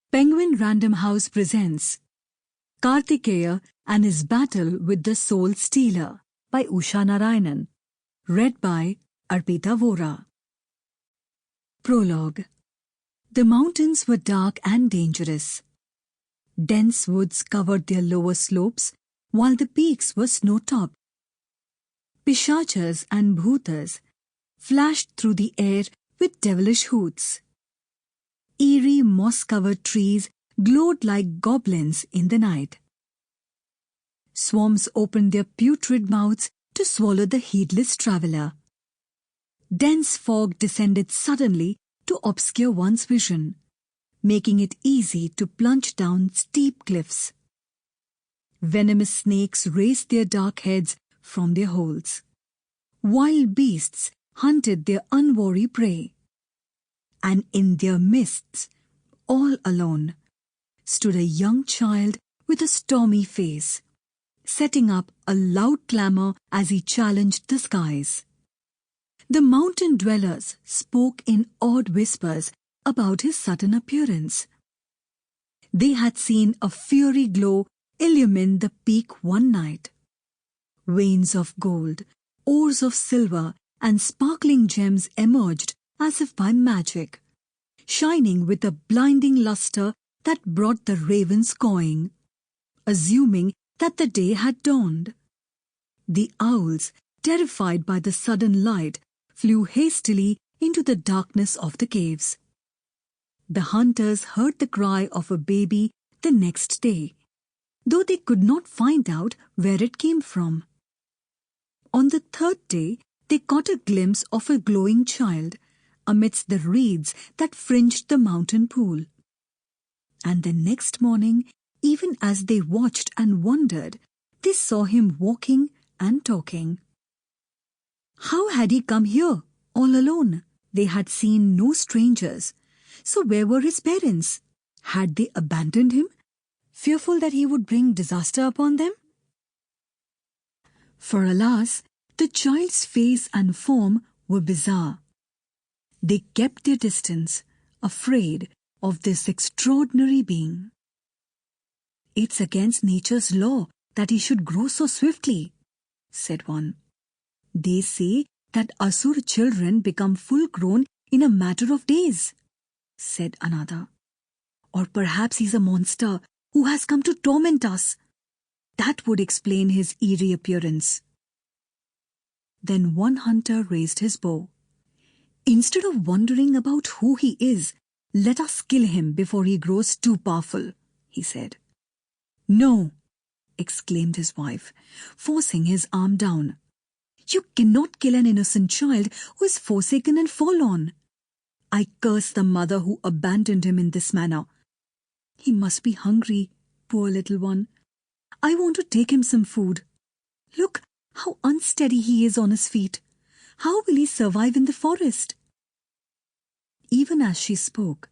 Penguin Random House presents Kartikeya and His Battle with the Soul Stealer by Usha Narayan. Read by Arpita Vohra. Prologue. The mountains were dark and dangerous. Dense woods covered their lower slopes, while the peaks were snow-topped. Pishachas and bhutas flashed through the air with devilish hoots. Eerie moss-covered trees glowed like goblins in the night. Swarms opened their putrid mouths to swallow the heedless traveller. Dense fog descended suddenly to obscure one's vision, making it easy to plunge down steep cliffs. Venomous snakes raised their dark heads from their holes. Wild beasts hunted their unwary prey. And in their midst, all alone, stood a young child with a stormy face, setting up a loud clamour as he challenged the skies. The mountain dwellers spoke in awed whispers about his sudden appearance. They had seen a fiery glow illumine the peak one night. Veins of gold, ores of silver, and sparkling gems emerged as if by magic, shining with a blinding lustre that brought the ravens cawing, assuming that the day had dawned. The owls, terrified by the sudden light, flew hastily into the darkness of the caves. The hunters heard the cry of a baby the next day, though they could not find out where it came from. On the third day, they caught a glimpse of a glowing child amidst the reeds that fringed the mountain pool. And the next morning, even as they watched and wondered, they saw him walking and talking. How had he come here, all alone? They had seen no strangers. So where were his parents? Had they abandoned him, fearful that he would bring disaster upon them? For alas, the child's face and form were bizarre. They kept their distance, afraid of this extraordinary being. "It's against nature's law that he should grow so swiftly," said one. "They say that asura children become full-grown in a matter of days," said another. "Or perhaps he's a monster who has come to torment us. That would explain his eerie appearance." Then one hunter raised his bow. "Instead of wondering about who he is, let us kill him before he grows too powerful," he said. "No," exclaimed his wife, forcing his arm down. "You cannot kill an innocent child who is forsaken and forlorn. I curse the mother who abandoned him in this manner. He must be hungry, poor little one. I want to take him some food. Look how unsteady he is on his feet. How will he survive in the forest?" Even as she spoke,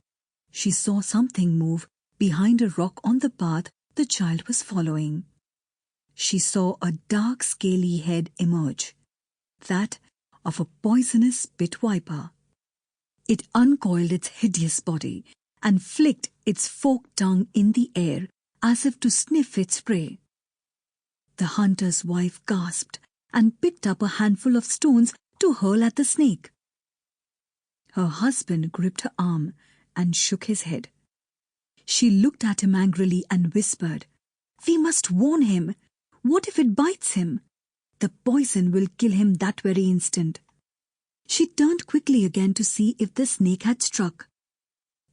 she saw something move behind a rock on the path the child was following. She saw a dark, scaly head emerge, that of a poisonous pit viper. It uncoiled its hideous body and flicked its forked tongue in the air as if to sniff its prey. The hunter's wife gasped and picked up a handful of stones to hurl at the snake. Her husband gripped her arm and shook his head. She looked at him angrily and whispered, "We must warn him. What if it bites him? The poison will kill him that very instant." She turned quickly again to see if the snake had struck.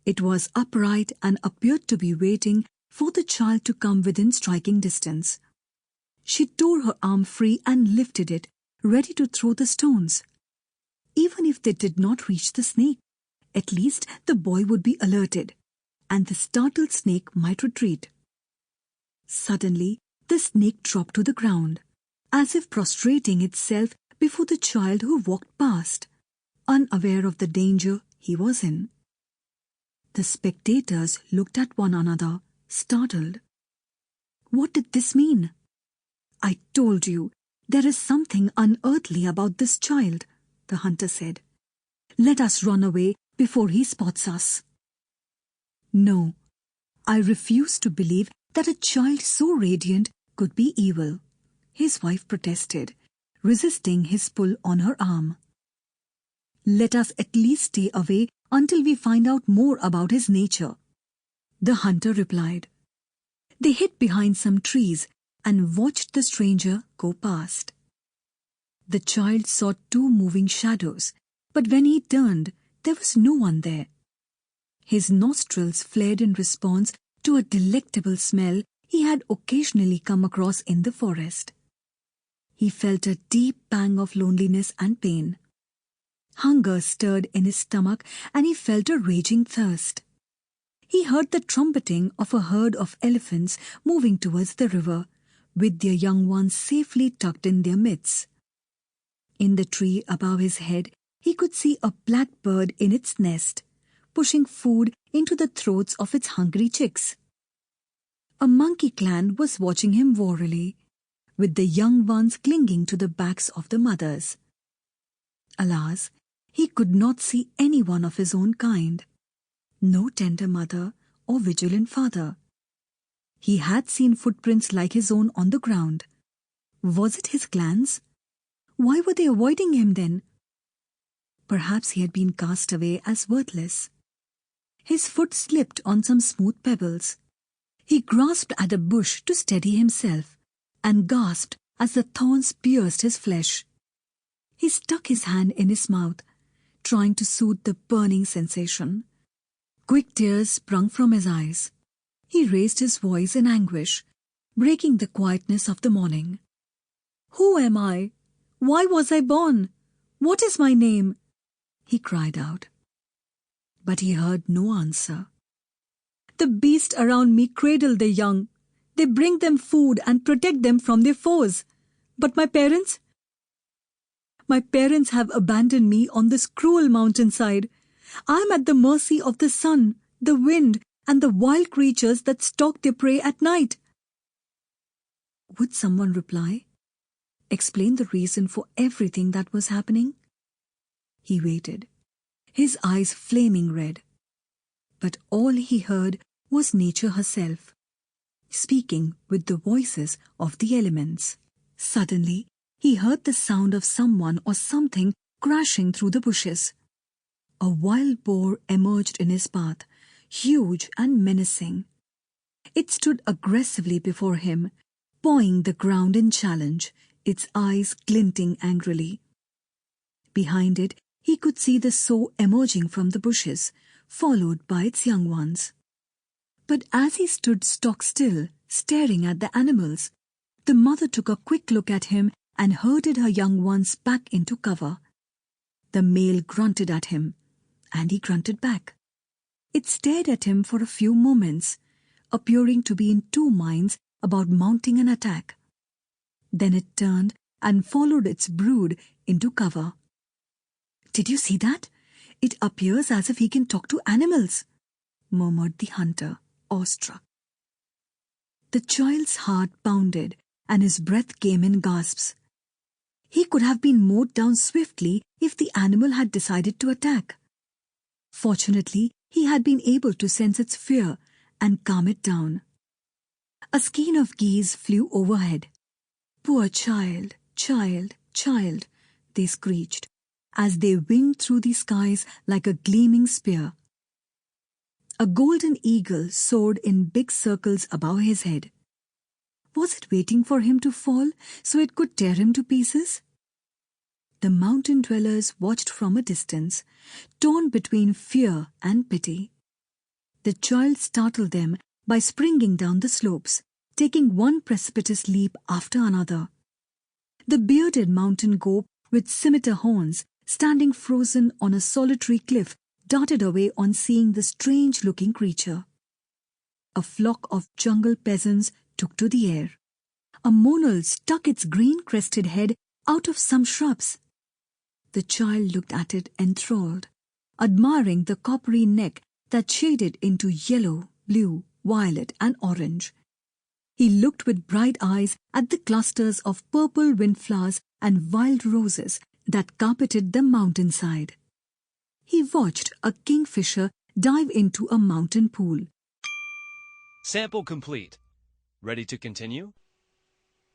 It was upright and appeared to be waiting for the child to come within striking distance. She tore her arm free and lifted it, ready to throw the stones. Even if they did not reach the snake, at least the boy would be alerted, and the startled snake might retreat. Suddenly, the snake dropped to the ground, as if prostrating itself before the child who walked past, unaware of the danger he was in. The spectators looked at one another, startled. What did this mean? "I told you, there is something unearthly about this child," the hunter said. "Let us run away before he spots us." "No, "I refuse to believe that a child so radiant could be evil," his wife protested, resisting his pull on her arm. "Let us at least stay away until we find out more about his nature," the hunter replied. They hid behind some trees and watched the stranger go past. The child saw two moving shadows, but when he turned, there was no one there. His nostrils flared in response to a delectable smell he had occasionally come across in the forest. He felt a deep pang of loneliness and pain. Hunger stirred in his stomach and he felt a raging thirst. He heard the trumpeting of a herd of elephants moving towards the river, with their young ones safely tucked in their midst. In the tree above his head, he could see a black bird in its nest, pushing food into the throats of its hungry chicks. A monkey clan was watching him warily, with the young ones clinging to the backs of the mothers. Alas, he could not see anyone of his own kind. No tender mother or vigilant father. He had seen footprints like his own on the ground. Was it his clan's? Why were they avoiding him then? Perhaps he had been cast away as worthless. His foot slipped on some smooth pebbles. He grasped at a bush to steady himself and gasped as the thorns pierced his flesh. He stuck his hand in his mouth, trying to soothe the burning sensation. Quick tears sprung from his eyes. He raised his voice in anguish, breaking the quietness of the morning. "Who am I? Why was I born? What is my name?" he cried out. But he heard no answer. "The beasts around me cradle the young. They bring them food and protect them from their foes. But my parents? My parents have abandoned me on this cruel mountainside. I am at the mercy of the sun, the wind, and the wild creatures that stalk their prey at night." Would someone reply? Explain the reason for everything that was happening? He waited, his eyes flaming red. But all he heard was nature herself, speaking with the voices of the elements. Suddenly, he heard the sound of someone or something crashing through the bushes. A wild boar emerged in his path, huge and menacing. It stood aggressively before him, pawing the ground in challenge, its eyes glinting angrily. Behind it, he could see the sow emerging from the bushes, followed by its young ones. But as he stood stock still, staring at the animals, the mother took a quick look at him and herded her young ones back into cover. The male grunted at him, and he grunted back. It stared at him for a few moments, appearing to be in two minds about mounting an attack. Then it turned and followed its brood into cover. "Did you see that? It appears as if he can talk to animals," murmured the hunter, awestruck. The child's heart pounded and his breath came in gasps. He could have been mowed down swiftly if the animal had decided to attack. Fortunately, he had been able to sense its fear and calm it down. A skein of geese flew overhead. "Poor child, child, child," they screeched, as they winged through the skies like a gleaming spear. A golden eagle soared in big circles above his head. Was it waiting for him to fall so it could tear him to pieces? The mountain dwellers watched from a distance, torn between fear and pity. The child startled them by springing down the slopes, taking one precipitous leap after another. The bearded mountain goat with scimitar horns, standing frozen on a solitary cliff, darted away on seeing the strange-looking creature. A flock of jungle peasants took to the air. A monal stuck its green-crested head out of some shrubs. The child looked at it enthralled, admiring the coppery neck that shaded into yellow, blue, violet and orange. He looked with bright eyes at the clusters of purple windflowers and wild roses that carpeted the mountainside. He watched a kingfisher dive into a mountain pool. Sample complete. Ready to continue?